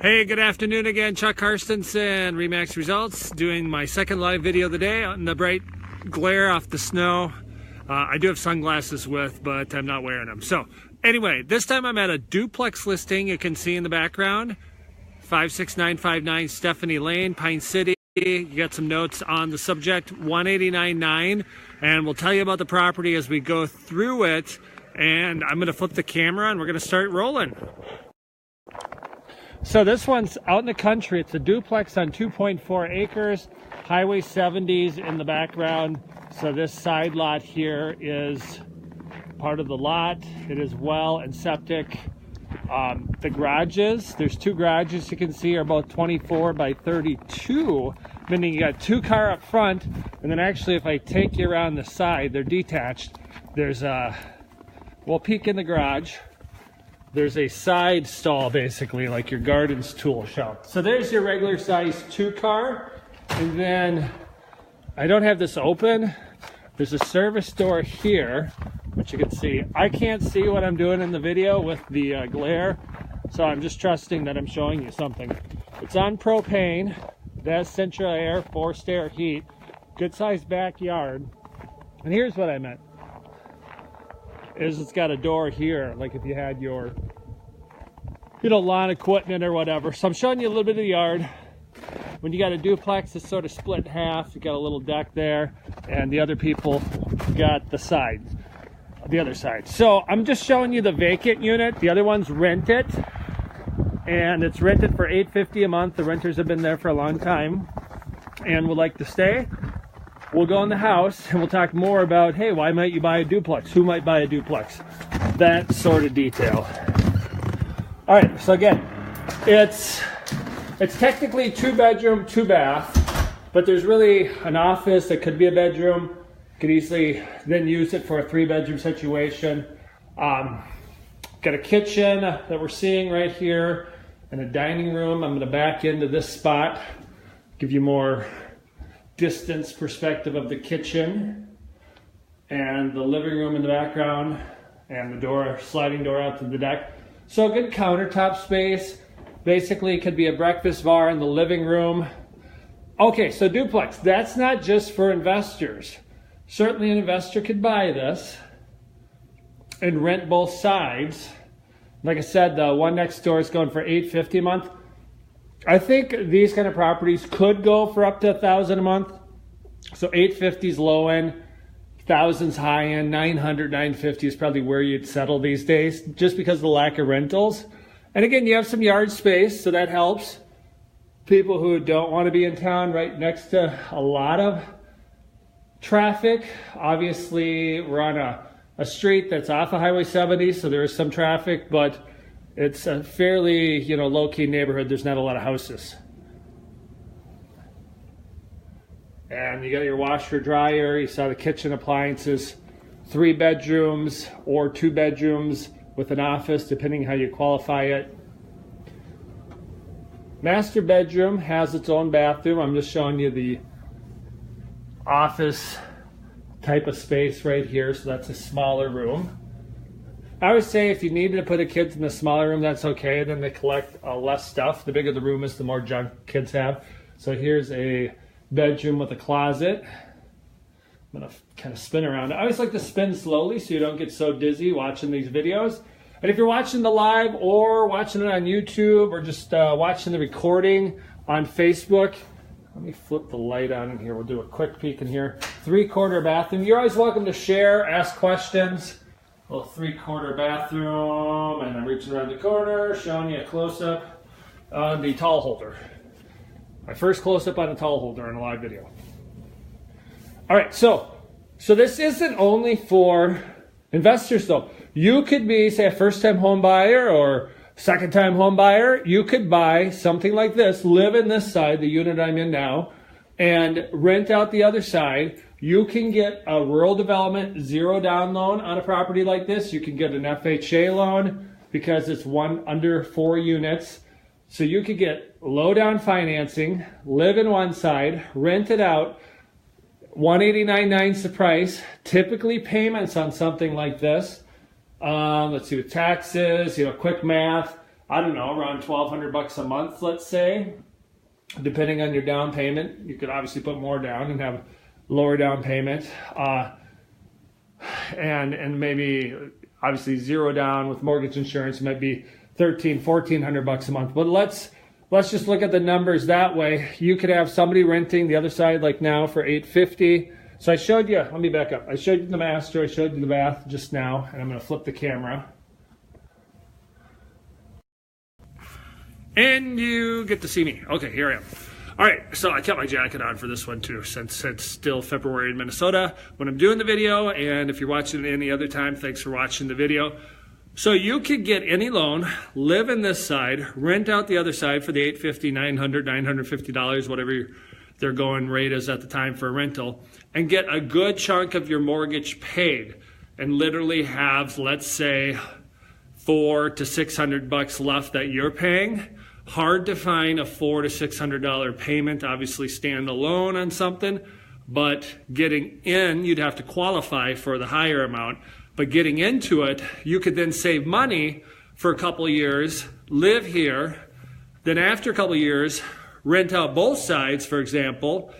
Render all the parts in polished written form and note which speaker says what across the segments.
Speaker 1: Hey, good afternoon again. Chuck Carstensen, Remax Results, doing my second live video of the day on the bright glare off the snow. I do have sunglasses with, but I'm not wearing them. So anyway, this time I'm at a duplex listing. You can see in the background, 56959 Stephanie Lane, Pine City. You got some notes on the subject, 189.9, and we'll tell you about the property as we go through it. And I'm going to flip the camera and we're going to start rolling. So this one's out in the country. It's a duplex on 2.4 acres, Highway 70s in the background. So this side lot here is part of the lot. It is well and septic. The garages, there's two garages you can see are about 24 by 32, meaning you got two car up front, and then actually if I take you around the side, they're detached. There's a, we'll peek in the garage. There's a side stall, basically, like your garden's tool shelf. So there's your regular size two car. And then, I don't have this open. There's a service door here, which you can see. I can't see what I'm doing in the video with the glare. So I'm just trusting that I'm showing you something. It's on propane. It has central air, forced air heat. Good sized backyard. And here's what I meant. Is it's got a door here, like if you had your, lawn equipment or whatever. So I'm showing you a little bit of the yard. When you got a duplex, it's sort of split in half. You got a little deck there, and the other people got the other side. So I'm just showing you the vacant unit. The other one's rented, and it's rented for $850 a month. The renters have been there for a long time and would like to stay. We'll go in the house and we'll talk more about, hey, why might you buy a duplex? Who might buy a duplex? That sort of detail. All right, so again, it's technically 2-bedroom, 2-bath, but there's really an office that could be a bedroom. Could easily then use it for a 3-bedroom situation. Got a kitchen that we're seeing right here and a dining room. I'm gonna back into this spot, give you more distance perspective of the kitchen and the living room in the background and the door, sliding door out to the deck. So good countertop space. Basically, it could be a breakfast bar in the living room. Okay, so duplex, that's not just for investors. Certainly an investor could buy this and rent both sides. Like I said, the one next door is going for $850 a month. I think these kind of properties could go for up to $1,000 a month. So $850 is low end, $1,000's high end, $900, $950 is probably where you'd settle these days, just because of the lack of rentals. And again, you have some yard space, so that helps. People who don't want to be in town right next to a lot of traffic. Obviously, we're on a street that's off of Highway 70, so there is some traffic, but it's a fairly, low-key neighborhood. There's not a lot of houses. And you got your washer, dryer. You saw the kitchen appliances. 3 bedrooms or 2 bedrooms with an office, depending how you qualify it. Master bedroom has its own bathroom. I'm just showing you the office type of space right here. So that's a smaller room. I would say if you needed to put a kid in the smaller room, that's okay. Then they collect less stuff. The bigger the room is, the more junk kids have. So here's a bedroom with a closet. I'm going to kind of spin around. I always like to spin slowly so you don't get so dizzy watching these videos. And if you're watching the live or watching it on YouTube or just watching the recording on Facebook, let me flip the light on in here. We'll do a quick peek in here. 3-quarter bathroom. You're always welcome to share, ask questions. Little 3-quarter bathroom, and I'm reaching around the corner, showing you a close-up on the towel holder. My first close-up on a towel holder in a live video. All right, so this isn't only for investors, though. You could be, say, a first-time home buyer or second-time home buyer. You could buy something like this, live in this side, the unit I'm in now, and rent out the other side. You can get a rural development 0-down loan on a property like this. You can get an FHA loan because it's under 4 units. So you could get low-down financing, live in one side, rent it out. $189.9 is the price. Typically payments on something like this. Let's see, with taxes, quick math. I don't know, around $1,200 a month, let's say, depending on your down payment. You could obviously put more down and have lower down payment, and maybe obviously zero down with mortgage insurance might be $1,400 a month. But let's just look at the numbers that way. You could have somebody renting the other side like now for $850. So I showed you, let me back up. I showed you the master, I showed you the bath just now, and I'm going to flip the camera. And you get to see me. Okay, here I am. All right, so I kept my jacket on for this one too, since it's still February in Minnesota when I'm doing the video. And if you're watching it any other time, thanks for watching the video. So you could get any loan, live in this side, rent out the other side for the $850, $900, $950, whatever their going rate is at the time for a rental, and get a good chunk of your mortgage paid, and literally have, let's say, $400 to $600 left that you're paying. Hard to find a $400 to $600 payment, obviously stand alone on something, but getting in, you'd have to qualify for the higher amount. But getting into it, you could then save money for a couple of years, live here, then after a couple of years, rent out both sides, for example,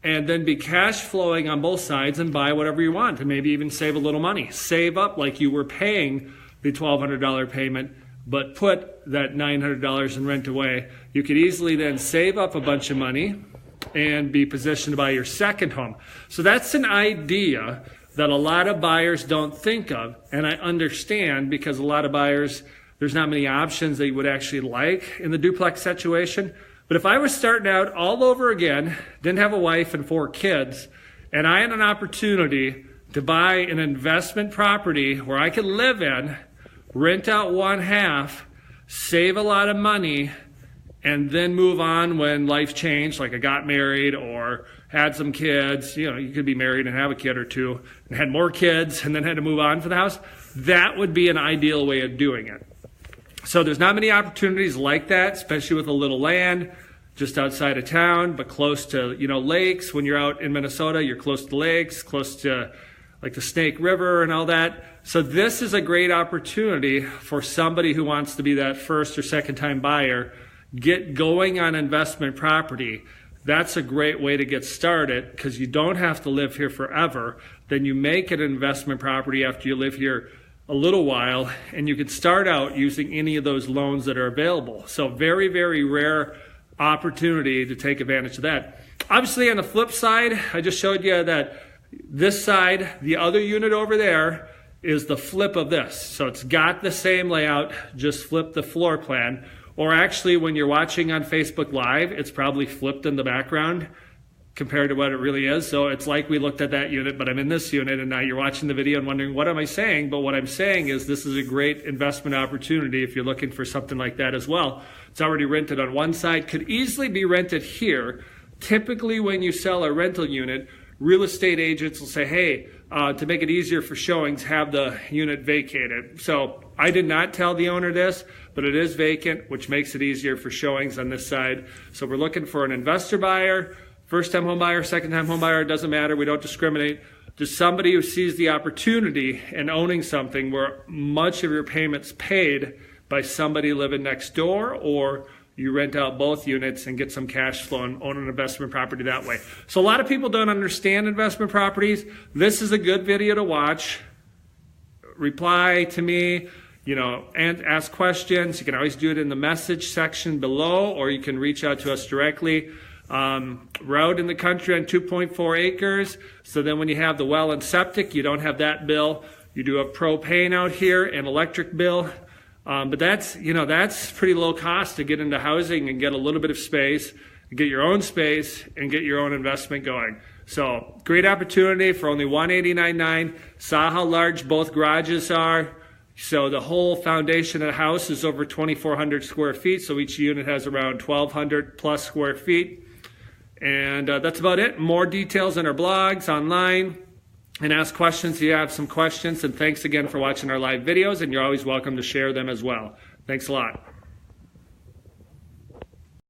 Speaker 1: and then be cash flowing on both sides and buy whatever you want, and maybe even save a little money. Save up like you were paying the $1,200 payment, but put that $900 in rent away. You could easily then save up a bunch of money and be positioned to buy your second home. So that's an idea that a lot of buyers don't think of, and I understand, because a lot of buyers, there's not many options that you would actually like in the duplex situation. But if I was starting out all over again, didn't have a wife and 4 kids, and I had an opportunity to buy an investment property where I could live in, rent out one half, save a lot of money, and then move on when life changed, like I got married or had some kids. You know, you could be married and have a kid or two, and had more kids and then had to move on for the house. That would be an ideal way of doing it. So there's not many opportunities like that, especially with a little land just outside of town, but close to, lakes. When you're out in Minnesota, you're close to lakes, close to like the Snake River and all that. So this is a great opportunity for somebody who wants to be that first or second time buyer. Get going on investment property. That's a great way to get started, because you don't have to live here forever. Then you make it an investment property after you live here a little while, and you can start out using any of those loans that are available. So very, very rare opportunity to take advantage of that. Obviously, on the flip side, I just showed you that this side, the other unit over there, is the flip of this. So it's got the same layout, just flip the floor plan. Or actually, when you're watching on Facebook Live, it's probably flipped in the background compared to what it really is. So it's like we looked at that unit, but I'm in this unit, and now you're watching the video and wondering, what am I saying? But what I'm saying is this is a great investment opportunity if you're looking for something like that as well. It's already rented on one side, could easily be rented here. Typically, when you sell a rental unit, real estate agents will say, hey, to make it easier for showings, have the unit vacated. So I did not tell the owner this, but it is vacant, which makes it easier for showings on this side. So we're looking for an investor buyer, first-time home buyer, second-time home buyer, it doesn't matter. We don't discriminate. Just somebody who sees the opportunity in owning something where much of your payment's paid by somebody living next door, or you rent out both units and get some cash flow and own an investment property that way. So a lot of people don't understand investment properties. This is a good video to watch. Reply to me, and ask questions. You can always do it in the message section below, or you can reach out to us directly. We're out in the country on 2.4 acres. So then when you have the well and septic, you don't have that bill. You do have propane out here and electric bill. But that's pretty low cost to get into housing and get a little bit of space, get your own space, and get your own investment going. So great opportunity for only $189.9. Saw how large both garages are. So the whole foundation of the house is over 2,400 square feet. So each unit has around 1,200 plus square feet. And that's about it. More details on our blogs online. And ask questions if you have some questions. And thanks again for watching our live videos. And you're always welcome to share them as well. Thanks a lot.